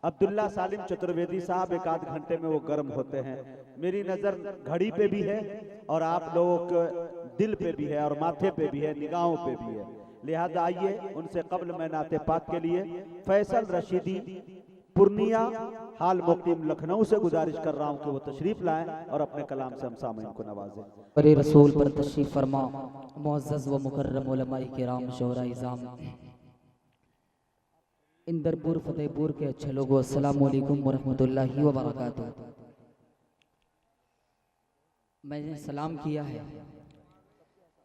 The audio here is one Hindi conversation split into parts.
अब्दुल्ला सालिम चतुर्वेदी साहब एक आध घंटे में वो गर्म होते हैं। मेरी नज़र घड़ी पे भी है और आप लोगों के दिल पे भी है और माथे पे भी है, निगाहों पे भी है। लिहाजा आइए उनसे कब्ल मैं नाते पाक के लिए फैसल रशीदी पूर्णिया हाल मुकीम लखनऊ से गुजारिश कर रहा हूँ कि वो तशरीफ लाएं और अपने कलाम से हम सामईन को नवाजें। बड़े रसूल पर तशरीफ फरमा मुअज़्ज़ज़ व मुकर्रम उलमाए किराम शोहरा इज़ाम इंदरपुर फतेहपुर के अच्छे लोगों, अस्सलामु अलैकुम व रहमतुल्लाहि व बरकातुहू। मैंने सलाम किया है,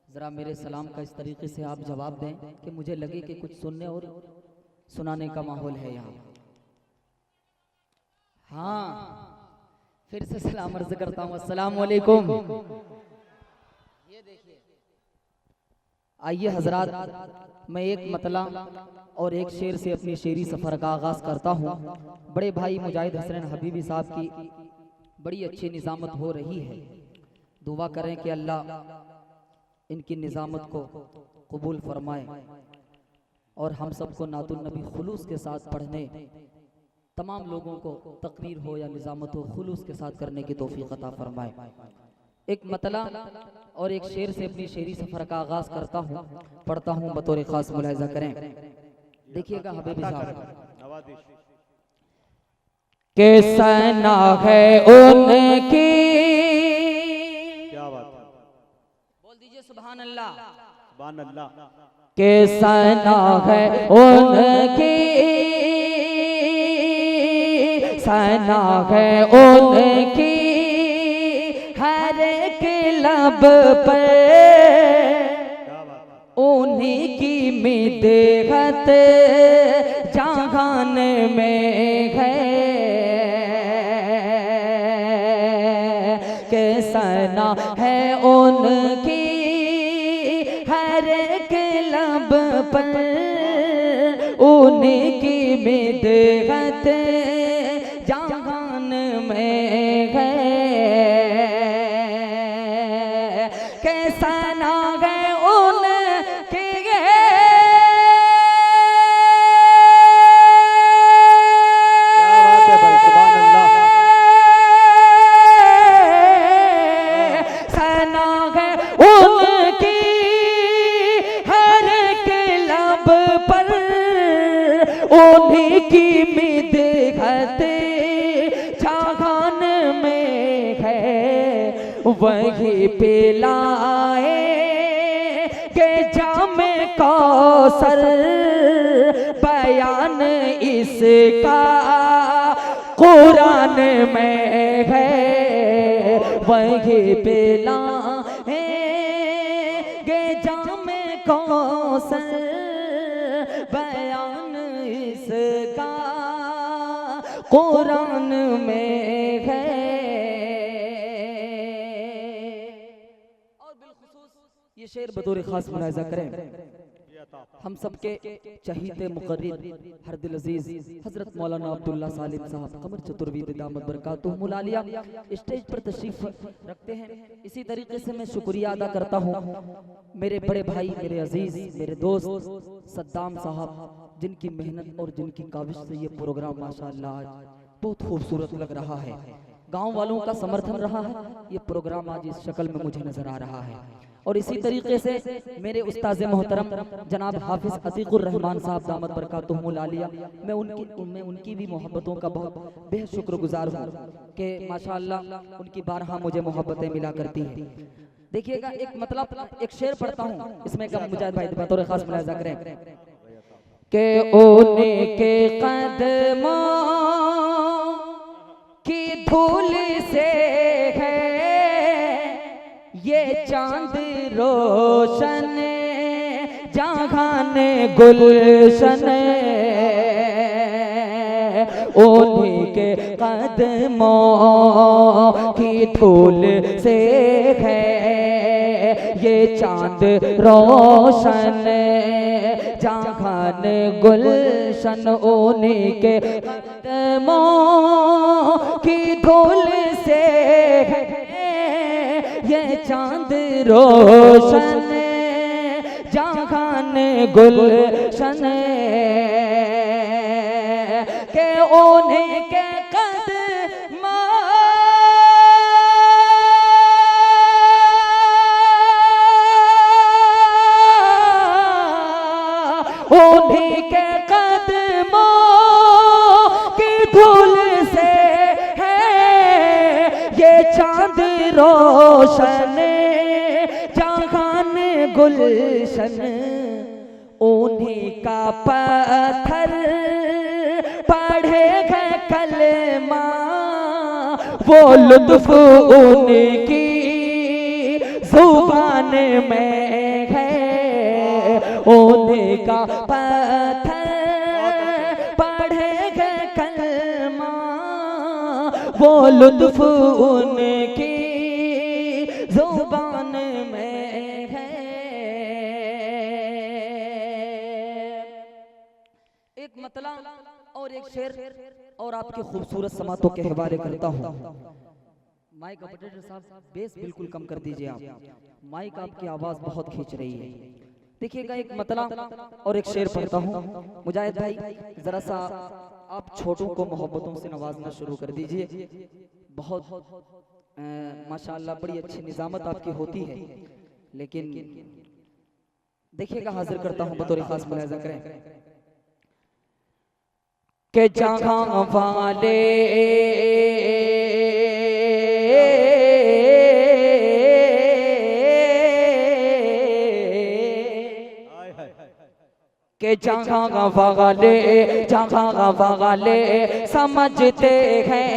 ज़रा मेरे सलाम का इस तरीके से आप जवाब दें कि मुझे लगे कि कुछ सुनने और सुनाने का माहौल है यहाँ। हाँ, फिर से सलाम अर्ज़ करता हूँ, अस्सलामु अलैकुम। ये देखिए, आइए हजरात, मैं एक मतला और एक शेर से अपनी शेरी सफ़र का आगाज़ करता हूँ। बड़े भाई मुजाहिद हसनैन हबीबी साहब की बड़ी अच्छी निज़ामत हो रही है। दुआ करें कि अल्लाह इनकी निज़ामत को कबूल फरमाए और हम सबको नातुन नबी खुलूस के साथ पढ़ने, तमाम लोगों को तकरीर हो या निज़ामत हो खुलूस के साथ करने की तौफीक अता फरमाए। एक मतला और एक शेर से अपनी शेरी सफ़र का आगाज़ करता हूँ, पढ़ता हूँ, बतौर ख़ास मुलाहिज़ा करें। देखिएगा हबीबी साहब, के सना है उनकी, क्या बात है, बोल दीजिए सुभान अल्लाह, सुभान अल्लाह। के सना है उनकी, सना है उनकी हर एक लब पर, उन्हीं की मिदहत जहान में है, के सना है उनकी हर एक लब पर, उन्हीं की मिदहत जहान में है, के सना है उन्हीं की मिदहत जहान में है, वही पिलाए के जाम कौसर, बयान इसका कुरान में है, वही पिलाए के जाम कौसर, बयान इसका कुरान में है। और बिलखुसूस ये शेर बतौर खास मुलाहिज़ा करें, हम सबके चहीते मुकर्रिर हर दिल अजीज हजरत मौलाना अब्दुल्ला सालिम साहब कमर चतुर्वेदी दामत बरकातुहुमुल आलिया स्टेज पर तशरीफ रखते हैं। इसी तरीके से मैं शुक्रिया अदा करता हूँ मेरे बड़े भाई, मेरे अजीज, मेरे दोस्त सद्दाम साहब, जिनकी मेहनत और जिनकी काविश से ये प्रोग्राम माशाअल्लाह आज बहुत खूबसूरत लग रहा है। गांव वालों का समर्थन रहा है, ये प्रोग्राम आज इस शक्ल में मुझे नजर आ रहा है। और इसी तरीके से मेरे उस्ताद मोहतरम जनाब हाफिज अतीकुर रहमान साहब दामत बरकातुहुमुल आलिया, मैं उनकी भी मोहब्बतों का बहुत बेहद शुक्रगुजार हूँ कि माशाअल्लाह उनकी बारहा मुझे मोहब्बतें मिला करती है। देखिएगा, एक मतलब एक शेर पढ़ता हूँ, इसमें कम मुजाहिद भाई बतौर खास मुलाहिज़ा करें के उनके कदमों की धूल से है ये चांद रोशन, जहान गुलशन, उन्हीं के कदमों की धूल से है ये चांद रोशन, जहान गुलशन, उन्हीं के कदमों की धूल से है ये चांद रोशन, जहान गुलशन, के उन्हीं के कदम उन्हीं के कदमों की धूल से है ये चांद रोशन जहान गुलशन। उन्हीं का पत्थर पढ़ेगा कलमा वो लुत्फ उनकी जुबान में है। उन्हीं का पत्थर पढ़ेगा कलमा वो लुत्फ उनकी जुबान में है। एक मतला और एक शेर और आपके खूबसूरत समातों के हवाले करता हूँ। माइक ऑपरेटर साहब बेस बिल्कुल कम कर दीजिए आप, माइक आपकी आवाज बहुत खींच रही है। देखिएगा एक मतला और एक शेर पढ़ता हूँ। मुजाहिद भाई जरा सा आप छोटों को मोहब्बतों से नवाजना शुरू कर दीजिए। बहुत माशाअल्लाह बड़ी अच्छी निजामत आपकी होती है, लेकिन देखिएगा हाजिर करता हूँ बतौर खास मुलाहिजा करें के जहां वाले के जहां वाले समझते हैं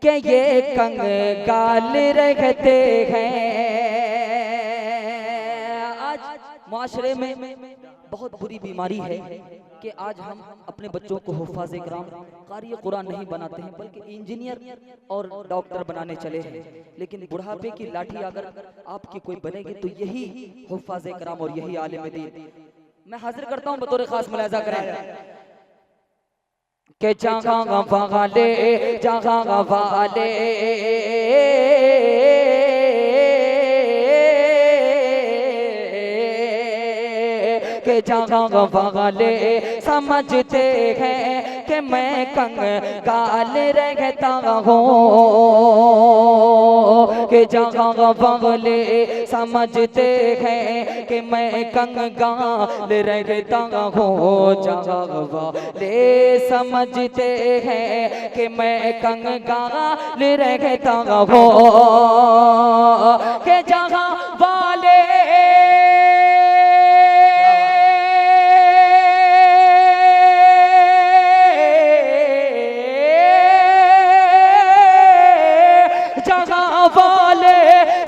कि ये कंगाल रहते हैं। आज माशरे में बहुत बुरी बीमारी है कि आज हम अपने बच्चों को हुफ़ाज़ इकराम क़ारी कुरान नहीं बनाते हैं, बल्कि इंजीनियर और डॉक्टर बनाने चले हैं। लेकिन बुढ़ापे की लाठी अगर आपकी कोई बनेगी तो यही हुफ़ाज़ इकराम और यही आलिम दीन। मैं हाजिर करता हूँ बतौर खास मुलाहिजा करें के जहां वाले के जहां वाले समझते हैं कि मैं कंगाल रहता हूँ। के जहां वाले समझते हैं कि मैं कंगाल रहता हूँ। जहां वाले समझते हैं कि मैं कंगाल रहता हूँ। के जहां वाले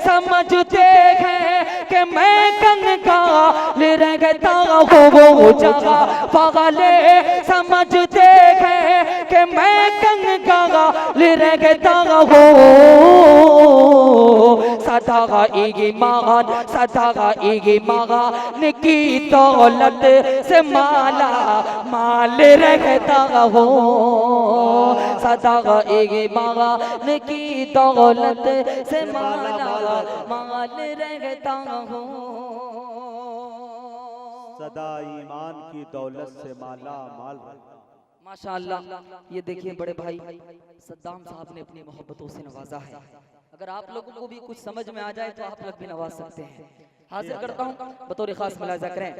समझते हैं कि मैं कंगाल रहता हूँ। वो जगह वाले समझते हैं कि मैं कंगाल रहता हूँ। सदा ईमान की दौलत से माला माल रहता हूँ। सदा ईमान की दौलत से माला माल रहता हूँ। सदा ईमान की दौलत से माला माल। माशाअल्लाह ये देखिए बड़े भाई सद्दाम साहब ने अपनी मोहब्बतों से नवाजा है। अगर आप लोगों को भी कुछ समझ में आ जाए तो आप लोग भी नवाज सकते हैं। हाजिर करता हूँ बतौर खास मुलाहिजा करें।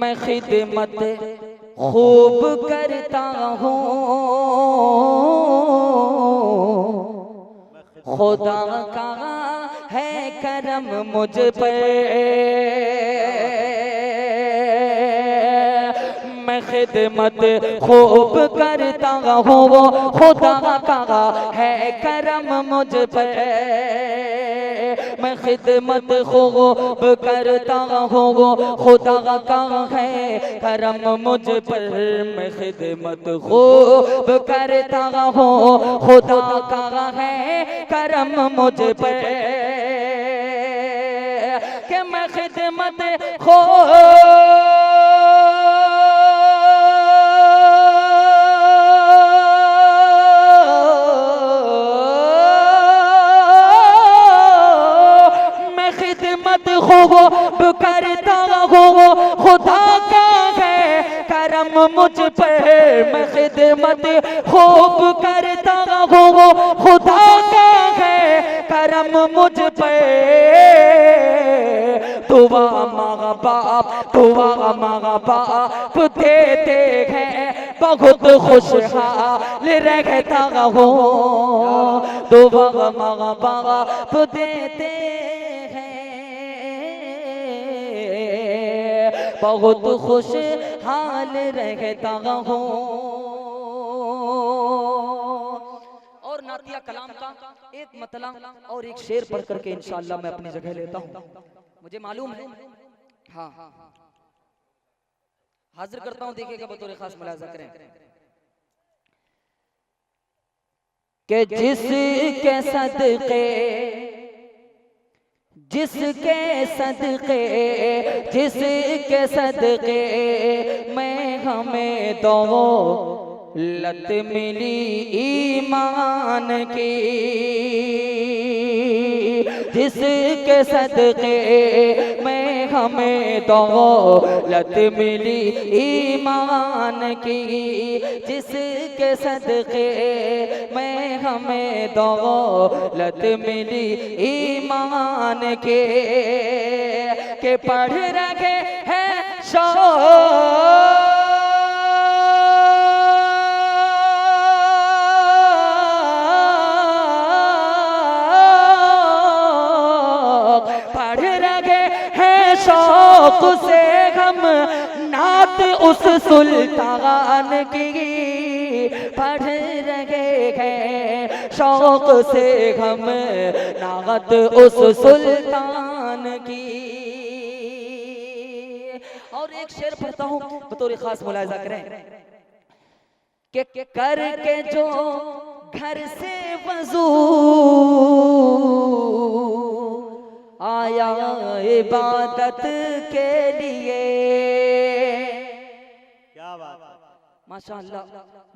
मैं खिदमत खूब करता हूँ, खुदा का है करम मुझ पर। मैं खिदमत खूब करता हूँ, खुदा का है करम मुझ पर। मैं खिदमत खूब करता हूँ, खुदा का है करम मुझ पर। मैं खिदमत खूब करता हूँ, खुदा का है करम मुझ पर। कि मैं खिदमत खूब करता हूँ, खुदा का है करम मुझ पे मैं खिदमत खूब करता हूँ, खुदा का है करम मुझ पे। दुआ माँ बाप देते हैं बहुत खुशहाल रहता हूँ। दुआ माँ बाप देते बहुत खुशहाल रहता हूँ। और नातिया कलाम का एक मतला और एक शेर पढ़ करके इंशाअल्लाह मैं अपनी जगह लेता हूँ। मुझे मालूम है, हाँ हाजिर करता हूँ, देखिएगा बतौर खास मुलाजा करें कि जिसके सदके मैं हमें दौलत मिली ईमान की, जिसके सदके में हमें दौलत मिली ईमान की, जिसके सदके में हमें दौलत मिली ईमान के पढ़ रखे हैं शौक से हम नात उस सुल्तान की, पढ़ रहे हैं शौक से हम नात उस सुल्तान की। और एक शेर पढ़ता हूँ बतौर खास मुलाहिजा करें कि करके जो घर से वज़ू आया इबादत के लिए। क्या बात है, माशाअल्लाह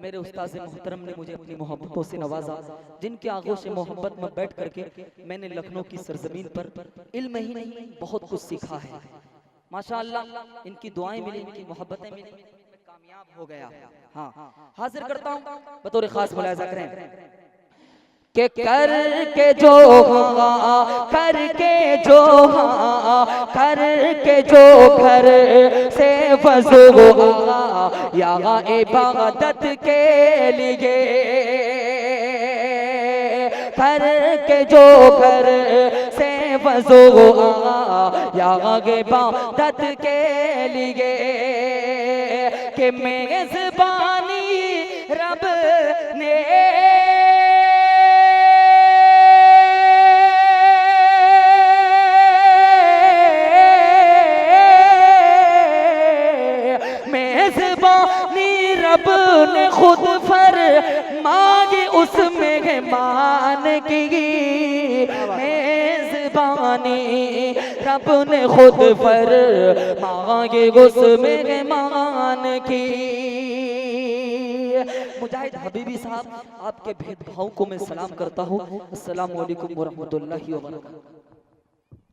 मेरे उस्ताद मोहतरम ने मुझे अपनी मोहब्बतों से नवाजा, जिनके आगोश से मोहब्बत में बैठ करके मैंने लखनऊ की सरजमीन पर इल्म ही नहीं बहुत कुछ सीखा है। माशाअल्लाह इनकी दुआएं मिली, इनकी मोहब्बतें मिली, मैं कामयाब हो गया। हाँ हाजिर करता हूँ बतौर खास मुलाहिजा करें के करके जो घर से वज़ू या इबादत के लिए, करके जो घर से वज़ू या इबादत के लिए, कि मेज़बानी रब ने खुद फर मांगी उस मेहमान की, मेज़बानी रब ने खुद फर मांगी उस मेहमान की। मुजाहिद हबीबी साहब आपके भेदभाव को मैं सलाम करता हूँ। अस्सलामु अलैकुम व रहमतुल्लाहि व बरकातहू।